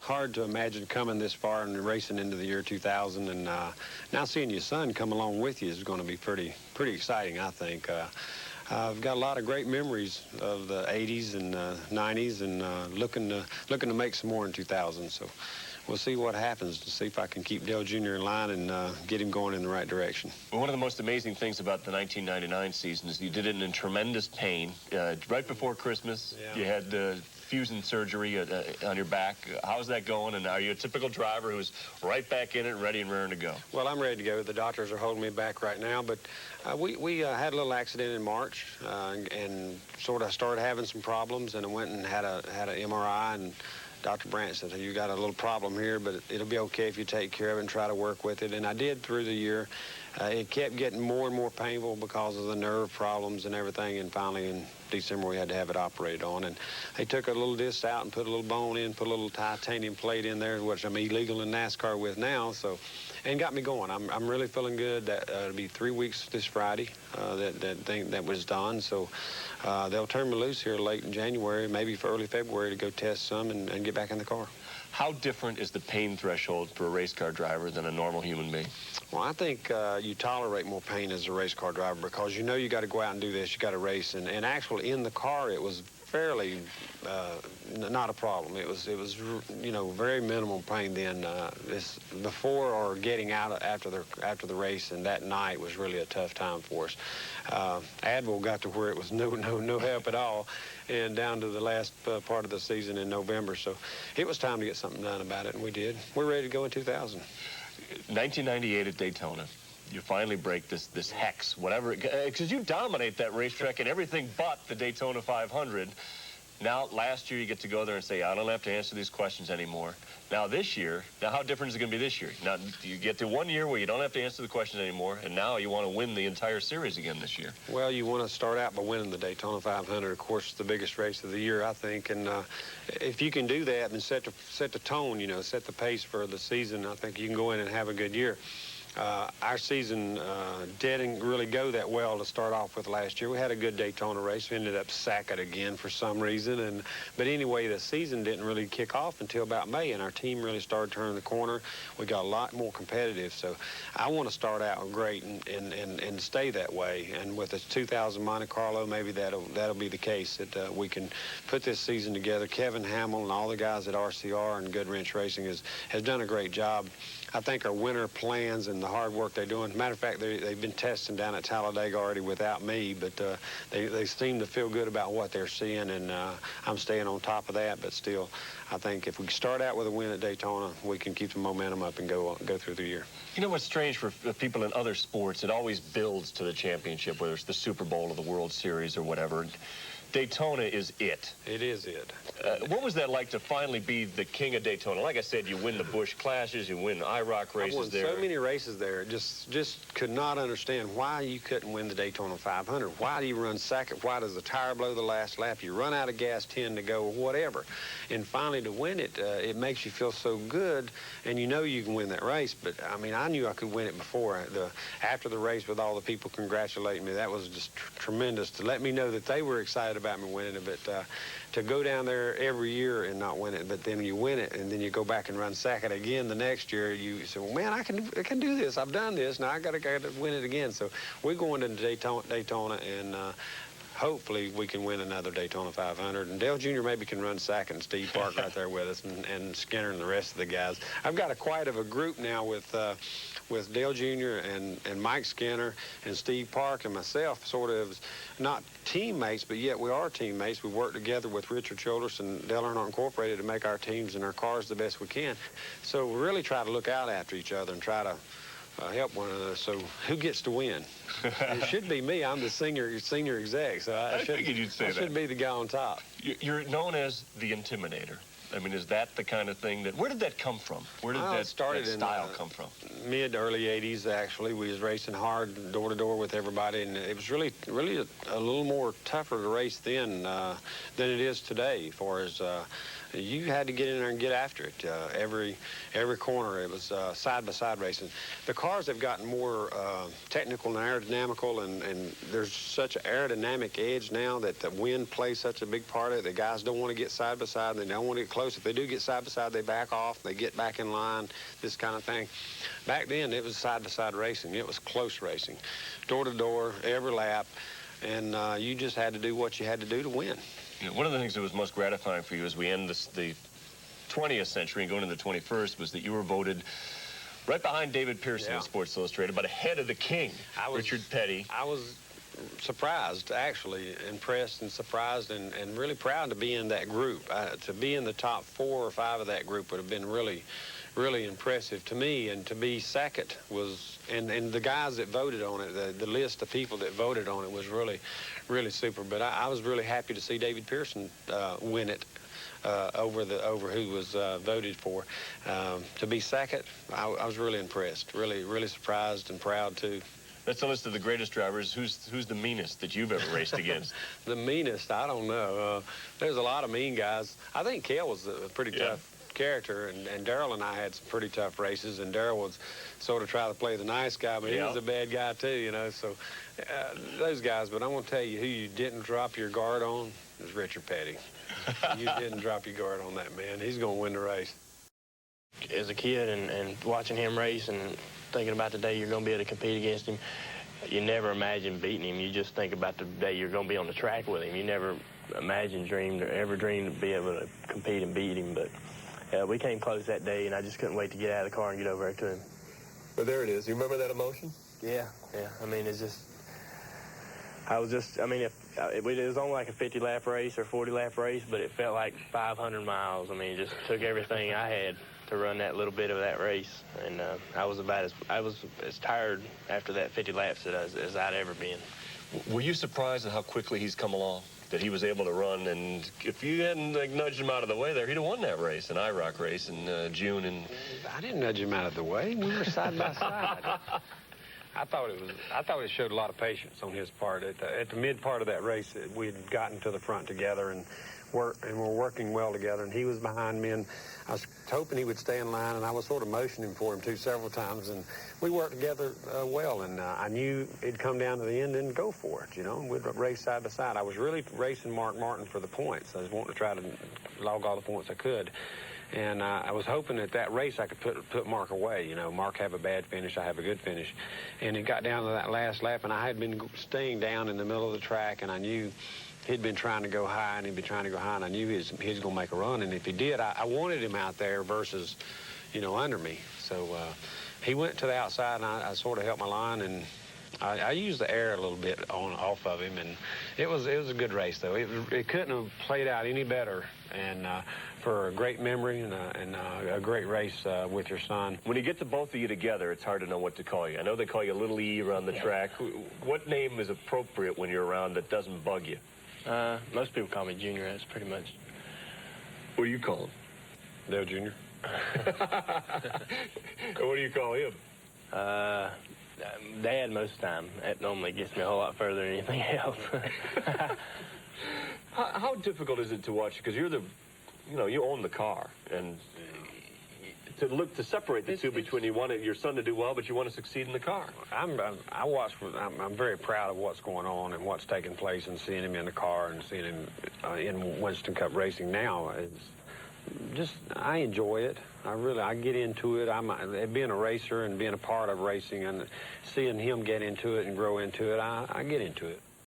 Hard to imagine coming this far and racing into the year 2000, and now seeing your son come along with you is going to be pretty exciting, I think. I've got a lot of great memories of the 80s and 90s, and looking to make some more in 2000. So we'll see what happens to see if I can keep Dale Jr. in line and get him going in the right direction. Well, one of the most amazing things about the 1999 season is you did it in tremendous pain. Right before Christmas, yeah. You had fusion surgery on your back. How's that going? And are you a typical driver who's right back in it, ready and raring to go? Well, I'm ready to go. The doctors are holding me back right now, but we had a little accident in March and sort of started having some problems, and I went and had an MRI, and Dr. Brandt said, you got a little problem here, but it'll be okay if you take care of it and try to work with it. And I did through the year. It kept getting more and more painful because of the nerve problems and everything, and finally in December we had to have it operated on. And they took a little disc out and put a little bone in, put a little titanium plate in there, which I'm illegal in NASCAR with now, so, and got me going. I'm really feeling good. It'll be 3 weeks this Friday that was done, so they'll turn me loose here late in January, maybe for early February, to go test some and get back in the car. How different is the pain threshold for a race car driver than a normal human being? Well, I think you tolerate more pain as a race car driver because you know you got to go out and do this, you got to race, and actually in the car it was fairly not a problem. It was you know, very minimal pain then. This before or getting out after the race, and that night was really a tough time for us. Advil got to where it was no help at all, and down to the last part of the season in November. So it was time to get something done about it, and we did. We're ready to go in 2000. 1998 at Daytona. You finally break this hex, whatever, because you dominate that racetrack in everything but the Daytona 500. Now, last year, you get to go there and say, I don't have to answer these questions anymore. Now, this year, how different is it going to be this year? Now, you get to 1 year where you don't have to answer the questions anymore, and now you want to win the entire series again this year. Well, you want to start out by winning the Daytona 500. Of course, it's the biggest race of the year, I think, and if you can do that and set the tone, you know, set the pace for the season, I think you can go in and have a good year. Our season didn't really go that well to start off with last year. We had a good Daytona race. We ended up sacking again for some reason. But anyway, the season didn't really kick off until about May, and our team really started turning the corner. We got a lot more competitive. So I want to start out great and stay that way. And with the 2000 Monte Carlo, maybe that'll be the case, that we can put this season together. Kevin Hamill and all the guys at RCR and Good Wrench Racing has done a great job. I think our winter plans and the hard work they're doing. Matter of fact, they've been testing down at Talladega already without me, but they seem to feel good about what they're seeing, and I'm staying on top of that. But still, I think if we start out with a win at Daytona, we can keep the momentum up and go through the year. You know what's strange for people in other sports? It always builds to the championship, whether it's the Super Bowl or the World Series or whatever. Daytona is it. It is it. What was that like to finally be the king of Daytona? Like I said, you win the Busch Clashes, you win IROC races there. I won so many races there. Just could not understand why you couldn't win the Daytona 500. Why do you run second? Why does the tire blow the last lap? You run out of gas, 10 to go, or whatever. And finally to win it, it makes you feel so good, and you know you can win that race. But, I mean, I knew I could win it before. After the race with all the people congratulating me, that was just tremendous to let me know that they were excited about me winning it. But to go down there every year and not win it, but then you win it, and then you go back and run second again the next year, you say, well, man, I can do this. I've done this. Now I got to win it again. So we're going into Daytona, and hopefully we can win another Daytona 500. And Dale Jr. maybe can run second. Steve Park right there with us, and Skinner and the rest of the guys. I've got quite a group now with Dale Jr. and Mike Skinner and Steve Park and myself, sort of not teammates, but yet we are teammates. We work together with Richard Childress and Dale Earnhardt Incorporated to make our teams and our cars the best we can. So we really try to look out after each other and try to help one another. So who gets to win? It should be me. I'm the senior exec, so I figured you'd say that. I should be the guy on top. You're known as the Intimidator. I mean, is that the kind of thing that... Where did that come from? Where did that style come from? Mid to early 80s, actually. We was racing hard, door to door with everybody, and it was really a little more tougher to race then than it is today, as far as you had to get in there and get after it. Every corner, it was side-by-side racing. The cars have gotten more technical and aerodynamical, and there's such an aerodynamic edge now that the wind plays such a big part of it. The guys don't want to get side-by-side, and they don't want to get close. If they do get side-by-side, they back off, they get back in line, this kind of thing. Back then, it was side-by-side racing. It was close racing, door-to-door, every lap, and you just had to do what you had to do to win. You know, one of the things that was most gratifying for you as we end the 20th century and going into the 21st was that you were voted right behind David Pearson in Sports Illustrated, but ahead of the king, Richard Petty. I was surprised, actually, impressed and surprised and really proud to be in that group. To be in the top 4 or 5 of that group would have been really impressive to me, and to be second was, and the guys that voted on it, the list of people that voted on it was really super. But I was really happy to see David Pearson win it over who was voted for. To be second, I was really impressed, really surprised and proud too. That's a list of the greatest drivers. Who's the meanest that you've ever raced against? The meanest, I don't know. There's a lot of mean guys. I think Kel was a pretty tough character, and Darrell and I had some pretty tough races, and Darrell was sort of try to play the nice guy, but he was a bad guy too, you know. So those guys. But I'm going to tell you who you didn't drop your guard on is Richard Petty. You didn't drop your guard on that man. He's going to win the race. As a kid and watching him race and thinking about the day you're going to be able to compete against him, you never imagine beating him. You just think about the day you're going to be on the track with him. You never imagined, dreamed, or ever dreamed to be able to compete and beat him. But we came close that day, and I just couldn't wait to get out of the car and get over there to him. But there it is. You remember that emotion? Yeah. I mean, it's just, I mean, if it was only like a 50-lap race or 40-lap race, but it felt like 500 miles. I mean, it just took everything I had to run that little bit of that race. And I was as tired after that 50 laps as I'd ever been. Were you surprised at how quickly he's come along? That he was able to run, and if you hadn't nudged him out of the way there, he'd have won that race, an IROC race in June. And I didn't nudge him out of the way. We were side by side. I thought it showed a lot of patience on his part. At the mid part of that race, we had gotten to the front together and we're working well together, and he was behind me, and I was hoping he would stay in line, and I was sort of motioning for him too several times, and we worked together well, and I knew it'd come down to the end and go for it, you know, and we'd race side by side. I was really racing Mark Martin for the points. I was wanting to try to log all the points I could. And I was hoping at that race I could put Mark away. You know, Mark have a bad finish, I have a good finish. And it got down to that last lap, and I had been staying down in the middle of the track, and I knew he'd been trying to go high, and he'd been trying to go high, and I knew he was going to make a run. And if he did, I wanted him out there versus, you know, under me. So he went to the outside, and I sort of helped my line, and I used the air a little bit off of him, and it was a good race, though. It couldn't have played out any better, and for a great memory and a great race with your son. When you get the both of you together, it's hard to know what to call you. I know they call you Little E around the track. What name is appropriate when you're around that doesn't bug you? Most people call me Junior. That's pretty much. What do you call him? Dale Jr. What do you call him? Dad most of the time. That normally gets me a whole lot further than anything else. How difficult is it to watch? Because you're you own the car, and to separate the two between you want your son to do well, but you want to succeed in the car. I'm very proud of what's going on and what's taking place, and seeing him in the car and seeing him in Winston Cup racing now. I enjoy it. I get into it. Being a racer and being a part of racing and seeing him get into it and grow into it, I get into it.